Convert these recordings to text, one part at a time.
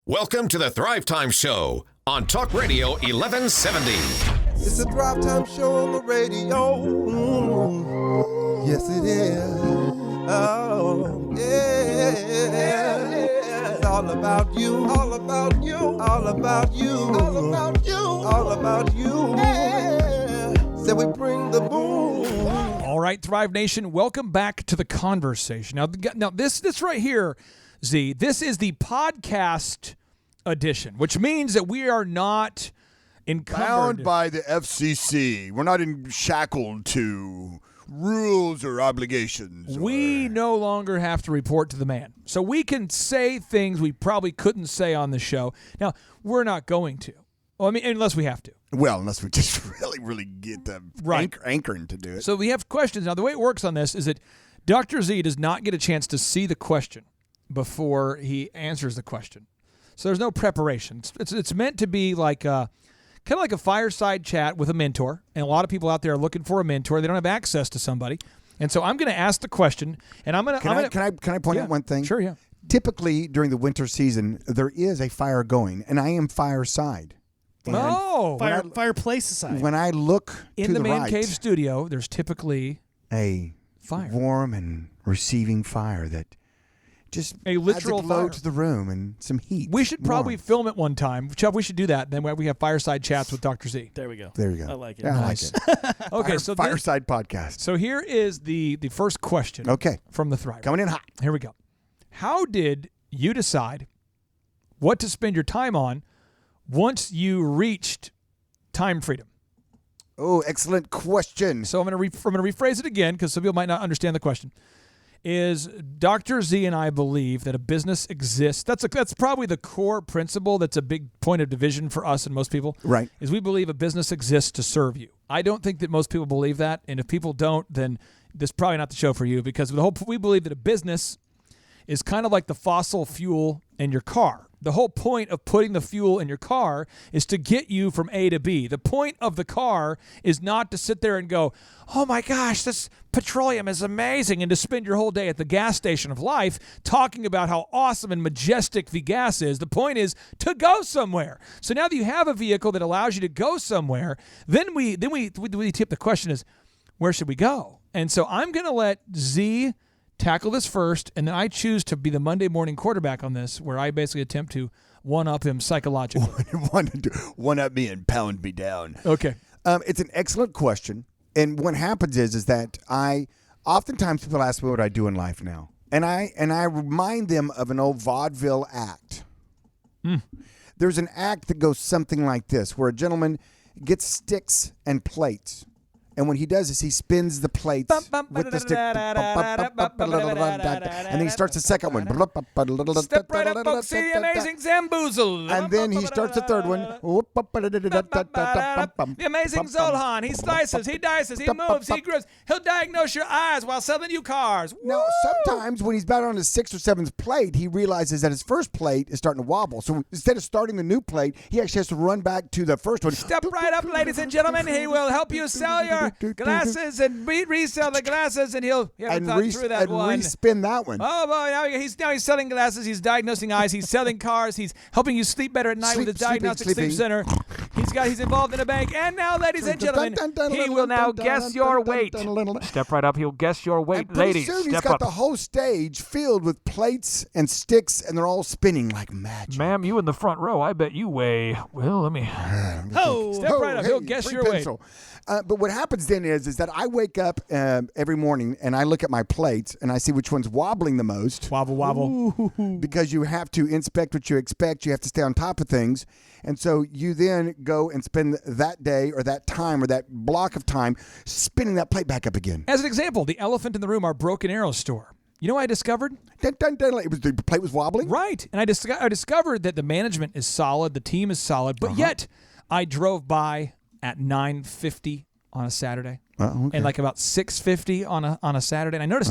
Welcome to the Thrivetime Show on Talk Radio 1170. It's the Thrivetime Show on the radio. Yes, it is. Oh, yeah. It's all about you. All about you. All about you. All about you. All about you. Yeah. So we bring the boom. All right, Thrive Nation, welcome back to the conversation. Now this right here, Z, this is the podcast edition, which means that we are not encumbered bound by the FCC. We're not shackled to rules or obligations. We no longer have to report to the man. So we can say things we probably couldn't say on the show. Now, we're not going to. Well, I mean, unless we have to. Well, unless we just really get the anchoring to do it. So we have questions. Now, the way it works on this is that Dr. Z does not get a chance to see the question before he answers the question. So there's no preparation. It's meant to be like kind of like a fireside chat with a mentor. And a lot of people out there are looking for a mentor. They don't have access to somebody. And so I'm going to ask the question, and I'm going to... Can I point out one thing? Sure, yeah. Typically, during the winter season, there is a fire going, and I am fireside. And fireplace aside. When I look in to the man right, cave studio, there's typically a fire, warm and receiving fire that just a literal adds a glow fire to the room and some heat. We should probably film it one time. Chubb, we should do that. Then we have fireside chats with Dr. Z. There we go. There you go. I like it. Yeah, Nice. I like it. Okay, fireside podcast. So here is the first question. Okay, from the Thrive. Coming in hot. Here we go. How did you decide what to spend your time on once you reached time freedom? Oh, excellent question. So I'm going to rephrase it again because some people might not understand the question. Is Dr. Z and I believe that a business exists. That's probably the core principle. That's a big point of division for us and most people. Right. Is we believe a business exists to serve you. I don't think that most people believe that. And if people don't, then this is probably not the show for you, because we believe that a business is kind of like the fossil fuel in your car. The whole point of putting the fuel in your car is to get you from A to B. The point of the car is not to sit there and go, oh my gosh, this petroleum is amazing, and to spend your whole day at the gas station of life talking about how awesome and majestic the gas is. The point is to go somewhere. So now that you have a vehicle that allows you to go somewhere, then we tip the question is, where should we go? And so I'm going to let Z tackle this first, and then I choose to be the Monday morning quarterback on this, where I basically attempt to one-up him psychologically. one up me and pound me down. Okay. It's an excellent question, and what happens is that oftentimes people ask me what I do in life now, and I remind them of an old vaudeville act. There's an act that goes something like this, where a gentleman gets sticks and plates. And when he does this, he spins the plates with the stick. And then he starts the second one. Step right up, folks, see the amazing Zamboozle. And then he starts the third one. The amazing Zolhan. He slices, he dices, he moves, he grooves. He'll diagnose your eyes while selling you cars. Now, sometimes when he's about on his sixth or seventh plate, he realizes that his first plate is starting to wobble. So instead of starting the new plate, he actually has to run back to the first one. Step right up, ladies and gentlemen. He will help you sell your glasses and resell the glasses, and he'll through that one. Respin that one. Oh boy! Now he's selling glasses. He's diagnosing eyes. He's selling cars. He's helping you sleep better at night with his diagnostic sleep center. He's involved in a bank. And now, ladies and gentlemen, he will now guess your weight. Step right up. He'll guess your weight, and ladies. Soon Step he's got up. the whole stage filled with plates and sticks, and they're all spinning like magic. Ma'am, you in the front row. I bet you weigh. Well, let me. Step right up. He'll guess your weight. But what happens then is that I wake up every morning and I look at my plates and I see which one's wobbling the most. Wobble, wobble. Because you have to inspect what you expect. You have to stay on top of things. And so you then go and spend that day or that time or that block of time spinning that plate back up again. As an example, the elephant in the room, our Broken Arrow store. You know what I discovered? The plate was wobbling? Right. And I discovered that the management is solid, the team is solid, but yet I drove by at 9:50 on a Saturday, and like about 6:50 on a Saturday. And I noticed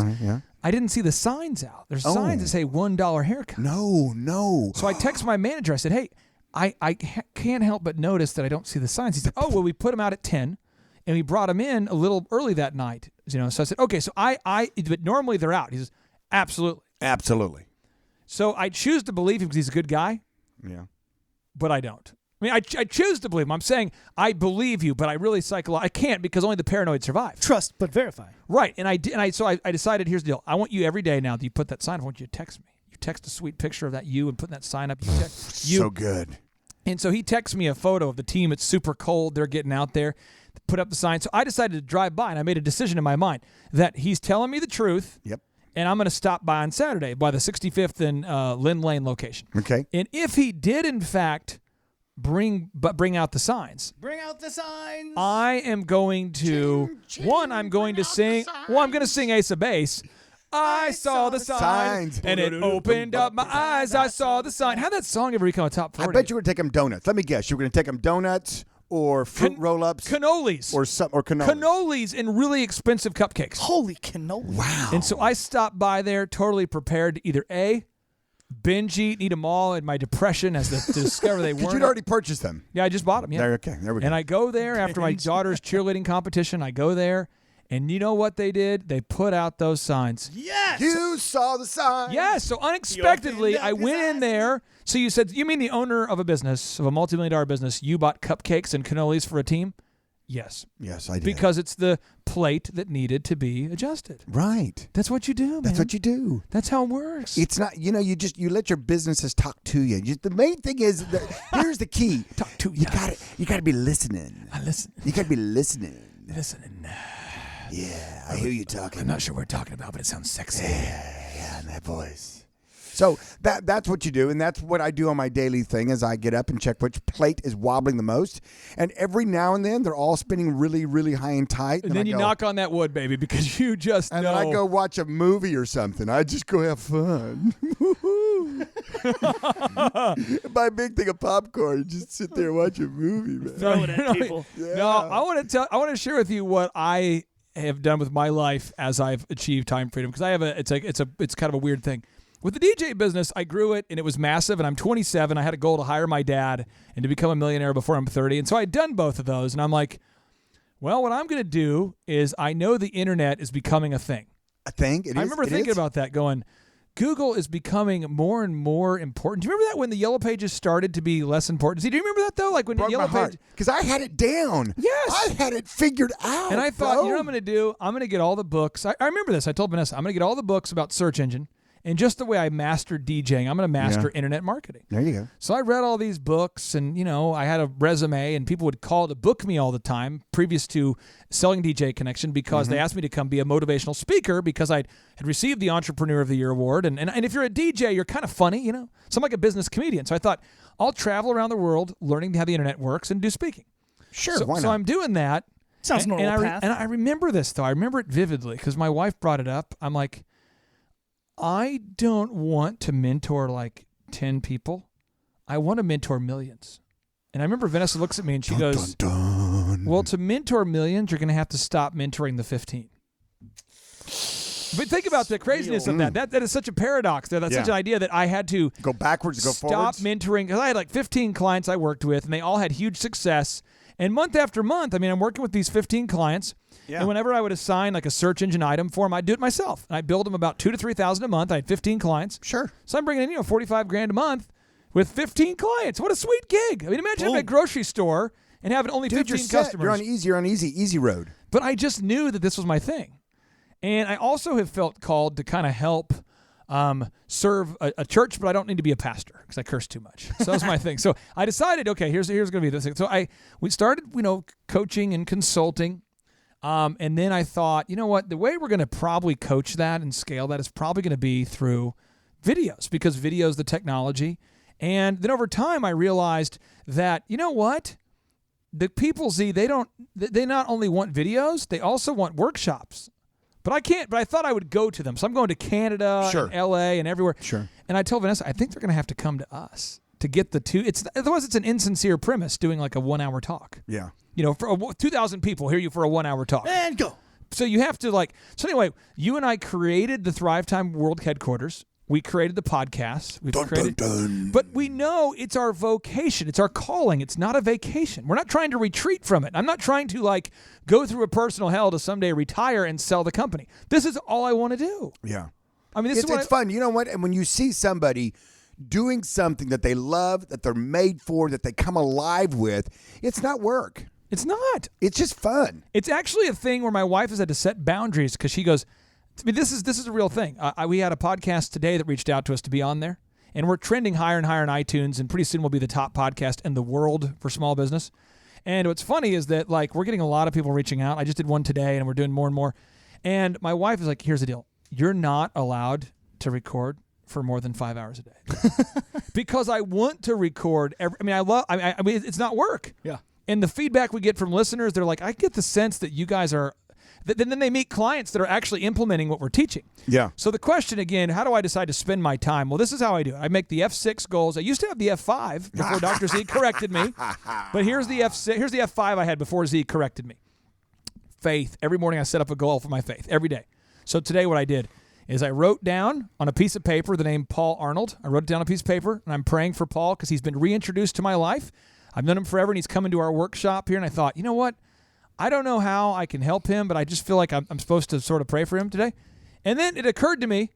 I didn't see the signs out. There's signs that say $1 haircut. No. So I text my manager. I said, "Hey, I can't help but notice that I don't see the signs." He said, "Oh, well, we put them out at 10, and we brought them in a little early that night." So I said, "Okay, so but normally they're out." He says, "Absolutely." Absolutely. So I choose to believe him because he's a good guy. Yeah. but I don't. I mean, I choose to believe him. I'm saying I believe you, but I really I can't because only the paranoid survive. Trust but verify. Right, and I decided. Here's the deal. I want you every day now that you put that sign up. I want you to text me. You text a sweet picture of that you and putting that sign up. You text you. So good. And so he texts me a photo of the team. It's super cold. They're getting out there to put up the sign. So I decided to drive by, and I made a decision in my mind that he's telling me the truth. Yep. And I'm going to stop by on Saturday by the 65th and Lynn Lane location. Okay. And if he did, in fact, bring out the signs. Bring out the signs. I am going to I'm going to sing. Well, I'm going to sing Ace of Base. I saw the signs, and it opened up my eyes. I saw the sign. How'd that song ever become a top 40? I bet you were going to take them donuts. Let me guess. You were going to take them donuts or fruit roll-ups. Cannolis. Or cannolis. Cannolis and really expensive cupcakes. Holy cannoli. Wow. And so I stopped by there totally prepared to either A, binge eat them all in my depression as to discover they weren't. You'd already purchased them. Yeah, I just bought them. Yeah. There we go. And I go there after my daughter's cheerleading competition. I go there, and you know what they did? They put out those signs. Yes. You saw the sign. Yes. So unexpectedly, I went in there. So you said, you mean the owner of a business, of a multi-million-dollar business, you bought cupcakes and cannolis for a team? Yes. Yes, I did. Because it's the plate that needed to be adjusted. Right. That's what you do, man. That's what you do. That's how it works. It's not, you let your businesses talk to you. The main thing is, here's the key. Talk to you. You got to be listening. I listen. You got to be listening. Listening. Yeah, I hear you talking. I'm not sure what we're talking about, but it sounds sexy. Yeah, in that voice. So that's what you do, and that's what I do on my daily thing is I get up and check which plate is wobbling the most, and every now and then they're all spinning really, really high and tight. And then you knock on that wood, baby, because you just and know. then I go watch a movie or something. I just go have fun. Buy a big thing of popcorn, just sit there and watch a movie, man. Throw it at people. Yeah. No, I want to share with you what I have done with my life as I've achieved time freedom, because I have it's kind of a weird thing. With the DJ business, I grew it, and it was massive, and I'm 27. I had a goal to hire my dad and to become a millionaire before I'm 30, and so I'd done both of those, and I'm like, well, what I'm going to do is I know the internet is becoming a thing. A thing? I remember thinking about that, going, Google is becoming more and more important. Do you remember that when the Yellow Pages started to be less important? See, do you remember that, though? Like when the Yellow Pages... Because I had it down. Yes. I had it figured out. And I thought, you know what I'm going to do? I'm going to get all the books. I remember this. I told Vanessa, I'm going to get all the books about search engine. And just the way I mastered DJing, I'm going to master internet marketing. There you go. So I read all these books, and, I had a resume, and people would call to book me all the time previous to selling DJ Connection because they asked me to come be a motivational speaker because I had received the Entrepreneur of the Year award. And if you're a DJ, you're kind of funny, So I'm like a business comedian. So I thought, I'll travel around the world learning how the internet works and do speaking. Sure, so, why not? So I'm doing that. Sounds normal path. And I remember this, though. I remember it vividly because my wife brought it up. I'm like, I don't want to mentor like 10 people. I want to mentor millions. And I remember Vanessa looks at me and she goes, well, to mentor millions, you're going to have to stop mentoring the 15. But think about the craziness of that. That is such a paradox there. That's such an idea that I had to go backwards, go forwards. Stop mentoring. Because I had like 15 clients I worked with, and they all had huge success. And month after month, I'm working with these 15 clients. Yeah. And whenever I would assign like a search engine item for them, I'd do it myself. And I'd build them about $2,000 to $3,000 a month. I had 15 clients. Sure. So I'm bringing in, $45,000 a month with 15 clients. What a sweet gig. Imagine having a grocery store and having only 15 customers. You're on easy road. But I just knew that this was my thing. And I also have felt called to kind of help serve a church, but I don't need to be a pastor because I curse too much. So that was my thing. So I decided, okay, here's going to be this thing. So we started, coaching and consulting. And then I thought, you know what, the way we're going to probably coach that and scale that is probably going to be through videos because video is the technology. And then over time, I realized that, you know what, the people, they not only want videos, they also want workshops. But I can't. But I thought I would go to them. So I'm going to Canada, and L.A., and everywhere. Sure. And I told Vanessa, I think they're going to have to come to us to get the two. Otherwise, it's an insincere premise doing like a 1 hour talk. Yeah. For 2,000 people hear you for a 1 hour talk. And go. So you have to So anyway, you and I created the Thrivetime World Headquarters. We created the podcast. But we know it's our vocation. It's our calling. It's not a vacation. We're not trying to retreat from it. I'm not trying to go through a personal hell to someday retire and sell the company. This is all I want to do. Yeah. This it's fun. You know what? And when you see somebody doing something that they love, that they're made for, that they come alive with, it's not work. It's not. It's just fun. It's actually a thing where my wife has had to set boundaries because she goes, I mean, this is a real thing. We had a podcast today that reached out to us to be on there, and we're trending higher and higher on iTunes, and pretty soon we'll be the top podcast in the world for small business. And what's funny is that, like, we're getting a lot of people reaching out. I just did one today, and we're doing more and more. And my wife is like, here's the deal. You're not allowed to record for more than 5 hours a day. Because I want to record. I mean, it's not work. Yeah. And the feedback we get from listeners, they're like, I get the sense that you guys are... Then they meet clients that are actually implementing what we're teaching. Yeah. So the question again, how do I decide to spend my time? Well, this is how I do it. I make the F6 goals. I used to have the F5 before Dr. Z corrected me. But here's the F6. Here's the F5 I had before Z corrected me. Faith. Every morning I set up a goal for my faith every day. So today what I did is I wrote down on a piece of paper the name Paul Arnold. I wrote it down on a piece of paper, and I'm praying for Paul because he's been reintroduced to my life. I've known him forever, and he's coming to our workshop here, and I thought, you know what? I don't know how I can help him, but I just feel like I'm supposed to sort of pray for him today. And then it occurred to me,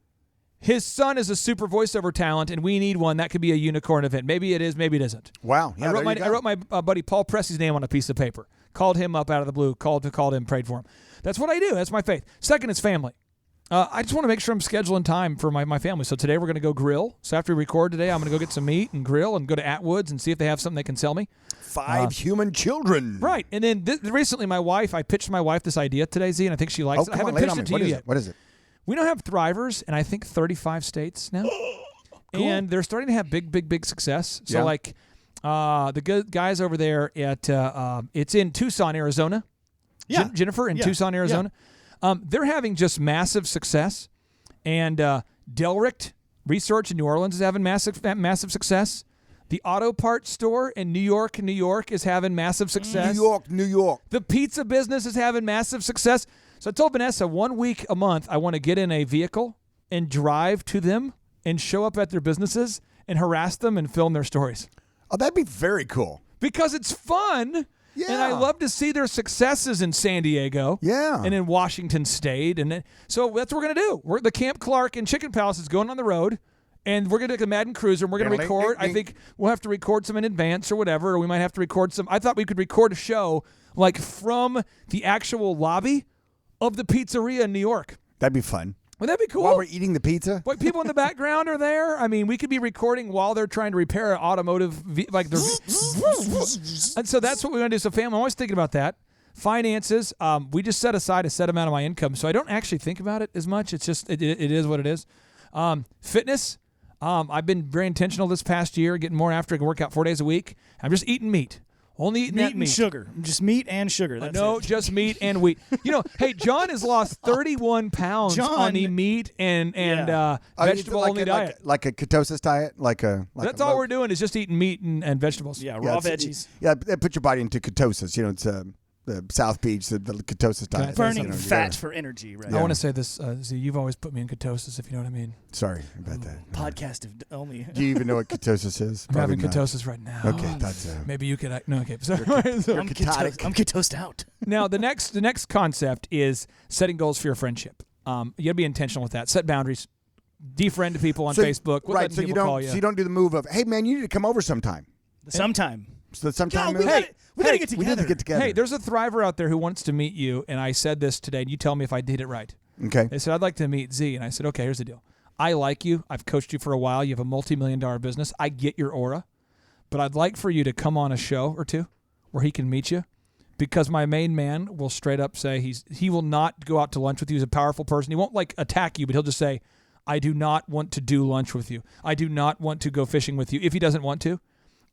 his son is a super voiceover talent, and we need one. That could be a unicorn event. Maybe it is, maybe it isn't. Wow. Yeah, I wrote my buddy Paul Pressey's name on a piece of paper. Called him up out of the blue. Called him, prayed for him. That's what I do. That's my faith. Second is family. I just want to make sure I'm scheduling time for my family. So today we're going to go grill. So after we record today, I'm going to go get some meat and grill and go to Atwood's and see if they have something they can sell me. 5 human children. Right. And then recently I pitched my wife this idea today, Z, and I think she likes it. I haven't pitched it to you yet. What is it? We don't have Thrivers in, I think, 35 states now. Cool. And they're starting to have big success. So, like, the good guys over there at, it's in Tucson, Arizona. Yeah. Jennifer in Tucson, Arizona. Yeah. They're having just massive success. And Delricht Research in New Orleans is having massive success. The auto parts store in New York is having massive success. New York. The pizza business is having massive success. So I told Vanessa 1 week a month I want to get in a vehicle and drive to them and show up at their businesses and harass them and film their stories. Oh, that'd be very cool. Because it's fun. Yeah. And I love to see their successes in San Diego. Yeah. And in Washington State. And so that's what we're going to do. The Camp Clark and Chicken Palace is going on the road. And we're going to take a Madden Cruiser, and we're going to record. I think we'll have to record some in advance or whatever, or we might have to record some. I thought we could record a show like from the actual lobby of the pizzeria in New York. That'd be fun. Would that be cool? While we're eating the pizza? What, people in the background are there? I mean, we could be recording while they're trying to repair an automotive, and so that's what we're going to do. So, fam, I'm always thinking about that. Finances, we just set aside a set amount of my income, so I don't actually think about it as much. It's just, it is what it is. Fitness. I've been very intentional this past year, getting more after. I can work out 4 days a week. I'm just eating meat. Only eating that meat. And sugar. Just meat and sugar. That's it. Just meat and wheat. You know, hey, John has lost 31 pounds on the meat and vegetable-only diet. Like a ketosis diet? That's all we're doing is just eating meat and vegetables. Yeah, raw veggies. Put your body into ketosis. You know, it's the South Beach, the ketosis diet. Burning fat for energy, right? I want to say this, Z, you've always put me in ketosis, if you know what I mean. Sorry about that. Podcast only. Do you even know what ketosis is? I'm having ketosis right now. Okay, that's maybe you could. No, okay. Sorry. I'm ketosed out. Now, the next concept is setting goals for your friendship. You got to be intentional with that. Set boundaries. Defriend people on Facebook. Right. So you don't do the move of, hey man, you need to come over sometime. Sometime. So sometime. We gotta get together. We need to get together. Hey, there's a Thriver out there who wants to meet you, and I said this today, and you tell me if I did it right. Okay. They said, I'd like to meet Z, and I said, okay, here's the deal. I like you. I've coached you for a while. You have a multi-million-dollar business. I get your aura, but I'd like for you to come on a show or two where he can meet you, because my main man will straight up say he will not go out to lunch with you. He's a powerful person. He won't attack you, but he'll just say, I do not want to do lunch with you. I do not want to go fishing with you if he doesn't want to.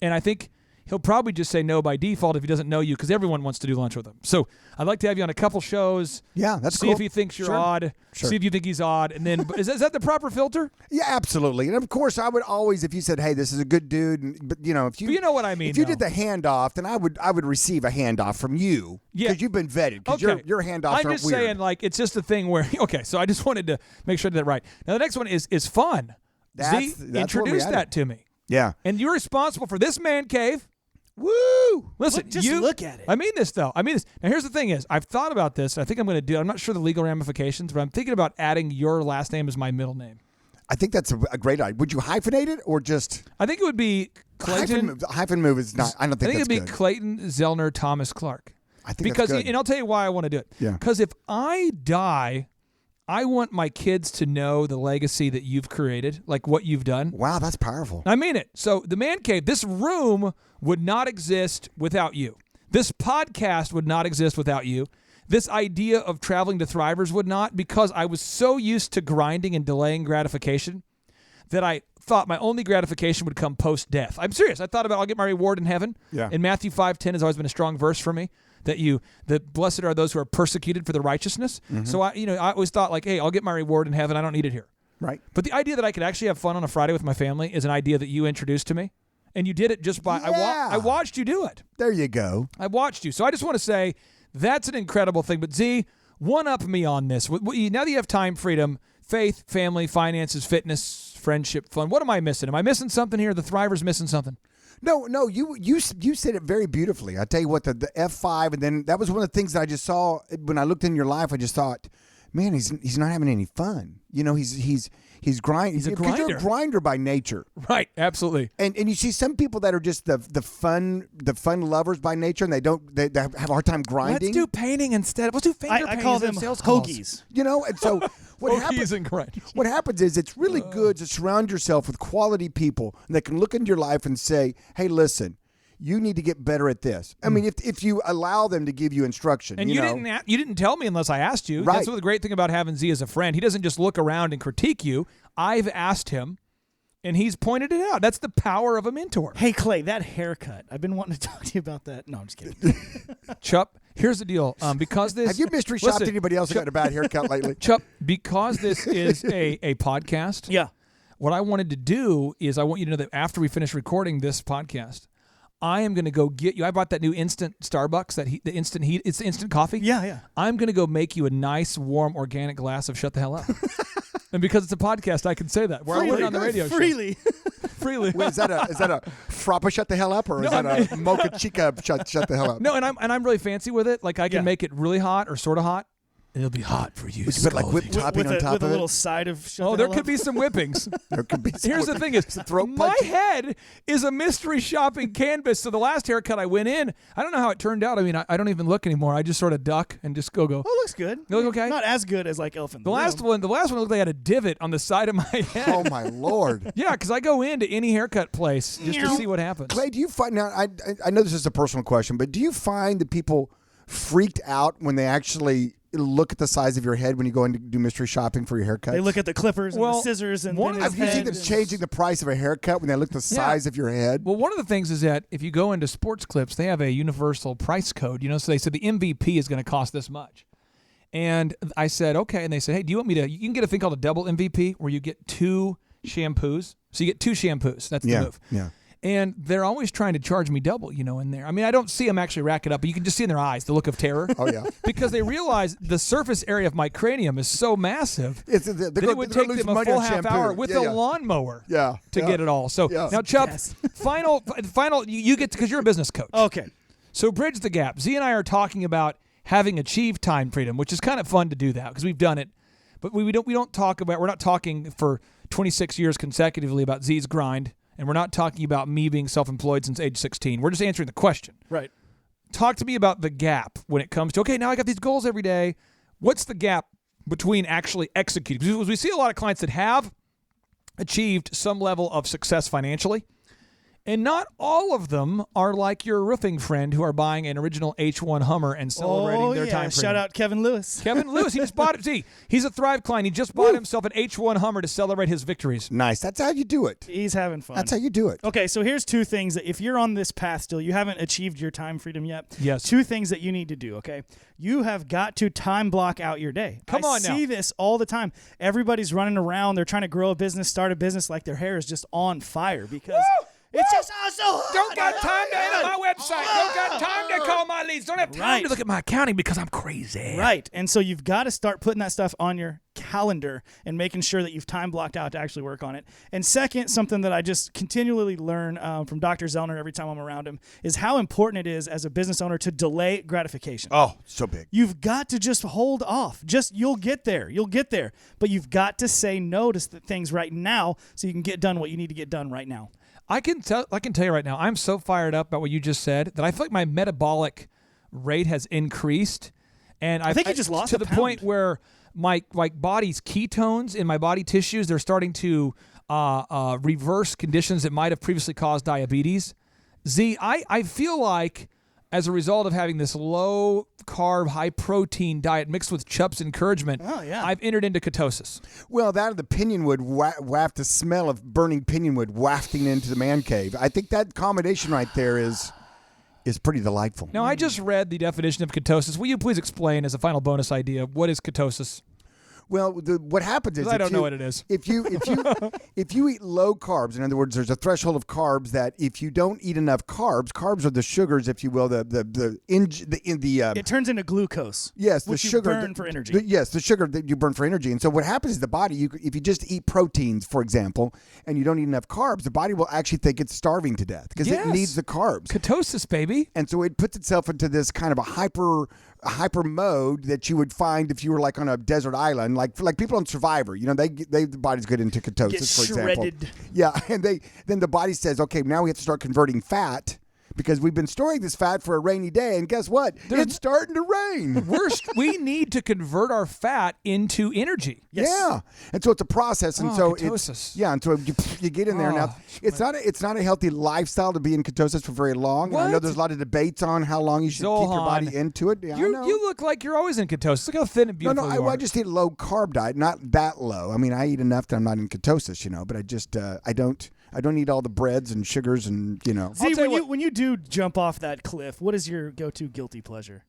And I think he'll probably just say no by default if he doesn't know you, because everyone wants to do lunch with him. So I'd like to have you on a couple shows. Yeah, that's see cool. if he thinks you're Sure. odd. Sure. See if you think he's odd. And then is that the proper filter? Yeah, absolutely. And of course, I would always, if you said, "Hey, this is a good dude," but you know, if you know what I mean. If you did the handoff, then I would receive a handoff from you. Yeah, because you've been vetted. Because okay. your handoffs I'm aren't just weird. saying, it's just a thing where so I just wanted to make sure I did that right. Now the next one is fun. That's introduce that to me. Yeah, and you're responsible for this man cave. Woo! Listen, just look at it. I mean this, though. I mean this. Now, here's the thing is, I've thought about this. I think I'm going to do it. I'm not sure the legal ramifications, but I'm thinking about adding your last name as my middle name. I think that's a great idea. Would you hyphenate it or just I think it would be Clayton. hyphen move is not? I don't think I think that's it'd be good. Clayton, Zellner, Thomas, Clark. I think Because, that's good. and I'll tell you why I want to do it. Yeah. Because if I die, I want my kids to know the legacy that you've created, like what you've done. Wow, that's powerful. I mean it. So the man cave, this room would not exist without you. This podcast would not exist without you. This idea of traveling to Thrivers would not, because I was so used to grinding and delaying gratification that I thought my only gratification would come post-death. I'm serious. I thought about I'll get my reward in heaven. Yeah. And Matthew 5:10 has always been a strong verse for me, that blessed are those who are persecuted for the righteousness. Mm-hmm. So I always thought like, hey, I'll get my reward in heaven. I don't need it here. Right. But the idea that I could actually have fun on a Friday with my family is an idea that you introduced to me. And you did it just by, Yeah. I watched you do it. There you go. I watched you. So I just want to say that's an incredible thing. But Z, one up me on this. Now that you have time, freedom, faith, family, finances, fitness, friendship, fun. What am I missing? Am I missing something here? The Thrivers missing something? No, you said it very beautifully. I tell you what, the F5, and then that was one of the things that I just saw when I looked in your life. I just thought, man, he's not having any fun. You know, he's grind. He's a because you're grinder. a grinder by nature. Right. Absolutely. And you see some people that are just the fun lovers by nature, and they have a hard time grinding. Let's do painting instead. Let's do finger I painting call instead them of sales calls. hoagies. You know, and so what happens? Hoagies and grinders. What happens is it's really good to surround yourself with quality people that can look into your life and say, "Hey, listen, you need to get better at this." I mean, if you allow them to give you instruction, And you didn't tell me unless I asked you. Right. That's what the great thing about having Z as a friend. He doesn't just look around and critique you. I've asked him, and he's pointed it out. That's the power of a mentor. Hey, Clay, that haircut. I've been wanting to talk to you about that. No, I'm just kidding. Chup, here's the deal. Because this have you mystery shopped Listen, anybody else who got a bad haircut lately? Chup, because this is a podcast. Yeah. What I wanted to do is I want you to know that after we finish recording this podcast, I am going to go get you. I bought that new instant Starbucks, the instant heat. It's instant coffee. Yeah. I'm going to go make you a nice, warm, organic glass of Shut the Hell Up. And because it's a podcast, I can say that. Where I went on the radio show. Freely. Freely. Wait, is that a frappa shut the hell up, or is that a mocha chica shut the hell up? No, and I'm really fancy with it. Like I can Yeah. make it really hot or sort of hot. It'll be hot for you. Would you put like whipped topping on top with a of little it? side of shut Oh, the there hell could up. be some whippings. There could be. Here's the thing: is throat my punch. head is a mystery shopping canvas. So the last haircut I went in, I don't know how it turned out. I mean, I don't even look anymore. I just sort of duck and just go. Oh, it looks good. You look okay? Not as good as like Elf in The last one looked like I had a divot on the side of my head. Oh my lord! Yeah, because I go into any haircut place just to see what happens. Clay, do you find now? I know this is a personal question, but do you find that people freaked out when they actually look at the size of your head when you go in to do mystery shopping for your haircut? They look at the clippers and the scissors and one then of his the Have you seen head them and- changing the price of a haircut when they look at the size of your head? Well, one of the things is that if you go into Sports Clips, they have a universal price code. So they said the MVP is going to cost this much. And I said, okay. And they said, hey, do you want me to? You can get a thing called a double MVP where you get 2 shampoos. So you get 2 shampoos. That's the move. Yeah. And they're always trying to charge me double, in there. I mean, I don't see them actually rack it up, but you can just see in their eyes the look of terror. Oh yeah. Because they realize the surface area of my cranium is so massive that it would take them a full half hour with a lawnmower to get it all. So now, Chubb, final, you get because you're a business coach. Okay. So bridge the gap. Z and I are talking about having achieved time freedom, which is kind of fun to do that because we've done it. But we don't talk about. We're not talking for 26 years consecutively about Z's grind. And we're not talking about me being self-employed since age 16. We're just answering the question. Right. Talk to me about the gap when it comes to, okay, now I got these goals every day. What's the gap between actually executing? Because we see a lot of clients that have achieved some level of success financially. And not all of them are like your roofing friend who are buying an original H1 Hummer and celebrating their time freedom. Shout out Kevin Lewis. Kevin Lewis, he just bought it. See, he's a Thrive client. He just bought himself an H1 Hummer to celebrate his victories. Nice. That's how you do it. He's having fun. That's how you do it. Okay, so here's 2 things that if you're on this path still, you haven't achieved your time freedom yet. Yes. 2 things that you need to do, okay? You have got to time block out your day. Come on now. I see this all the time. Everybody's running around. They're trying to grow a business, start a business like their hair is just on fire because It's just so hard. Don't got time to enter my website. Don't got time to call my leads. Don't have time Right. to look at my accounting because I'm crazy. Right. And so you've got to start putting that stuff on your calendar and making sure that you've time blocked out to actually work on it. And second, something that I just continually learn from Dr. Zellner every time I'm around him is how important it is as a business owner to delay gratification. Oh, so big. You've got to just hold off. You'll get there. You'll get there. But you've got to say no to things right now so you can get done what you need to get done right now. I can tell you right now, I'm so fired up about what you just said that I feel like my metabolic rate has increased, and I think you just lost to a the pound. point where my body's ketones in my body tissues, they're starting to reverse conditions that might have previously caused diabetes. Z, I feel like as a result of having this low carb, high protein diet mixed with Chupp's encouragement, I've entered into ketosis. Well, that of the pinion wood waft, the smell of burning pinion wood wafting into the man cave. I think that combination right there is pretty delightful. Now, I just read the definition of ketosis. Will you please explain, as a final bonus idea, what is ketosis? Well, what happens is I don't know what it is. If you eat low carbs, in other words, there's a threshold of carbs that if you don't eat enough carbs are the sugars, if you will, It turns into glucose. Yes, the which sugar you burn for energy. Yes, the sugar that you burn for energy. And so what happens is the body, if you just eat proteins, for example, and you don't eat enough carbs, the body will actually think it's starving to death because it needs the carbs. Ketosis, baby. And so it puts itself into this kind of a hyper mode that you would find if you were like on a desert island, like people on Survivor. You know, the body's good into ketosis, Get for shredded. example. Yeah, and then the body says, okay, now we have to start converting fat. Because we've been storing this fat for a rainy day, and guess what? It's starting to rain. We need to convert our fat into energy. Yes. Yeah, and so it's a process, and so ketosis. and so you get in there now. It's not a healthy lifestyle to be in ketosis for very long. And I know What? there's a lot of debates on how long you should keep your body Zohan. into it. Yeah, I know. You look like you're always in ketosis. Look how thin and beautiful you are. I just eat a low carb diet, not that low. I mean, I eat enough that I'm not in ketosis, but I just I don't eat all the breads and sugars and See, when you do jump off that cliff, what is your go-to guilty pleasure?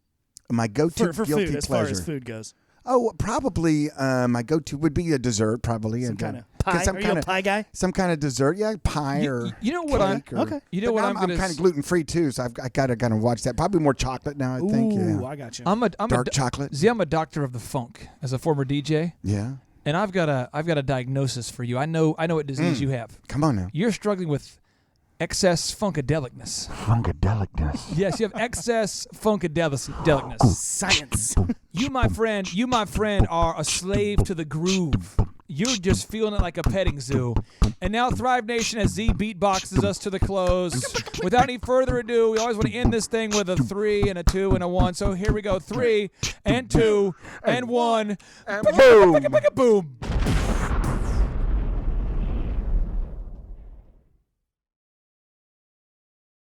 My go-to For guilty food, as pleasure. far as food goes. Oh, probably my go-to would be a dessert, probably. Some kind of pie. Are you a pie guy? Some kind of dessert, yeah, pie or you know what cake or, okay. You know what I'm I'm gonna kind of gluten free too, so I got to watch that. Probably more chocolate now, I think. Ooh, Yeah. I got you. I'm Dark chocolate. See, I'm a doctor of the funk as a former DJ, Yeah. and I've got a diagnosis for you. I know what disease you have. Come on now. You're struggling with excess funkadelicness. Funkadelicness. Yes, you have excess funkadelicness. Science. You, my friend, are a slave to the groove. You're just feeling it like a petting zoo. And now Thrive Nation, as Z beatboxes us to the close. Without any further ado, we always want to end this thing with a 3 and a 2 and a 1. So here we go. 3 and 2 and 1. And boom. Boom.